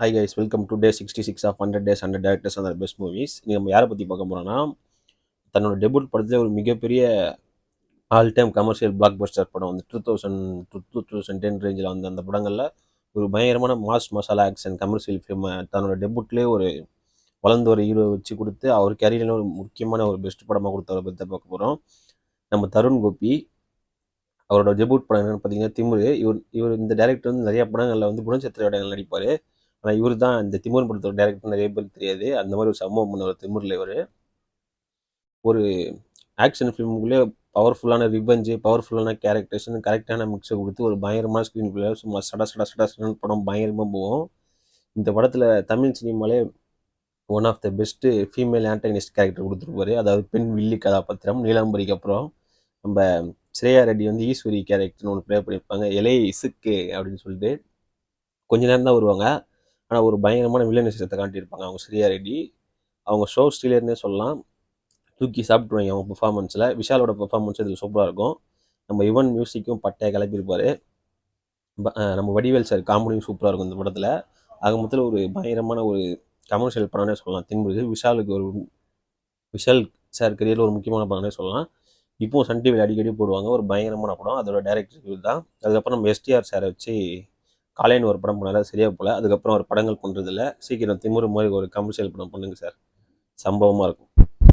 Hi guys, welcome to day 66 of 100 days 100 directors அந்த best movies. நம்ம யாரை பற்றி பார்க்க போகிறோம்னா, தன்னோட டெபியூட் படத்தில் ஒரு மிகப்பெரிய all time commercial black Bastar படம் வந்து 2010 ரேஞ்சில் வந்து அந்த படங்களில் ஒரு பயங்கரமான மாஸ் மசாலா ஆக்ஷன் கமர்ஷியல் ஃபிலிமை தன்னோட டெபியூட்லேயே ஒரு வளர்ந்து ஒரு ஹீரோ வச்சு கொடுத்து அவர் கேரியரில் ஒரு முக்கியமான ஒரு பெஸ்ட் படமாக கொடுத்தவரை பற்றி பார்க்க போகிறோம். நம்ம தருண் கோபி. அவரோட டெபியூட் படம் என்னென்னு பார்த்தீங்கன்னா திமிரு. இவர் இந்த டேரக்டர் வந்து நிறைய படங்களில் வந்து குணச்சித்திர இடங்கள் நடிப்பார். ஆனால் இவர் தான் இந்த திமிர் படத்தோட டேரக்டர் நிறைய பேருக்கு தெரியாது. அந்த மாதிரி ஒரு சம்பவம் பண்ண ஒரு திமிரில் இவர் ஒரு ஆக்ஷன் ஃபிலிமுக்குள்ளே பவர்ஃபுல்லான ரிவெஞ்சு, பவர்ஃபுல்லான கேரக்டர்ஸ்னு கரெக்டான மிக்ஸை கொடுத்து ஒரு பயங்கரமான ஸ்க்ரீன் பிளே சும்மா சட படம் பயங்கரமாக போகும். இந்த படத்தில் தமிழ் சினிமாலே one of the best female antagonist character கொடுத்துருப்பாரு. அதாவது பெண் வில்லி கதாபாத்திரம். நீலாம்பரிக்கு அப்புறம் நம்ம ஸ்ரேயா ரெட்டி வந்து ஈஸ்வரி கேரக்டர்னு ஒன்று ப்ளே பண்ணியிருப்பாங்க. எலே இசுக்கு அப்படின்னு சொல்லிட்டு கொஞ்ச நேரம் தான் வருவாங்க. ஆனால் ஒரு பயங்கரமான வில்லனிசத்தை காட்டியிருப்பாங்க அவங்க ஸ்ரேயா ரெட்டி. அவங்க ஷோ ஸ்டீலர்னே சொல்லலாம். தூக்கி சாப்பிட்ருவாங்க அவங்க பெர்ஃபார்மன்ஸில். விஷாலோட பெர்ஃபார்மன்ஸ் இதில் சூப்பராக இருக்கும். நம்ம யுவன் மியூசிக்கும் பட்டையை கிளப்பியிருப்பார். நம்ம வடிவேல் சார் காமெடியும் சூப்பராக இருக்கும் இந்த படத்தில். ஆக மொத்தத்தில் ஒரு பயங்கரமான ஒரு கமர்ஷியல் படம்னே சொல்லலாம் தின்புது. விஷால் சார் கரியரில் ஒரு முக்கியமான படம்னே சொல்லலாம். இப்போது சன் டிவியில் அடிக்கடி போடுவாங்க. ஒரு பயங்கரமான படம். அதோட டேரக்டர் இவர் தான். அதுக்கப்புறம் நம்ம எஸ்டிஆர் சாரை வச்சு காலைன்னு ஒரு படம் பண்ணால சரியாக போல். அதுக்கப்புறம் ஒரு படங்கள் பண்ணுறதில்ல. சீக்கிரம் திமுரு மாதிரி ஒரு கமர்ஷியல் படம் பண்ணுங்க சார், சம்பவமாக இருக்கும்.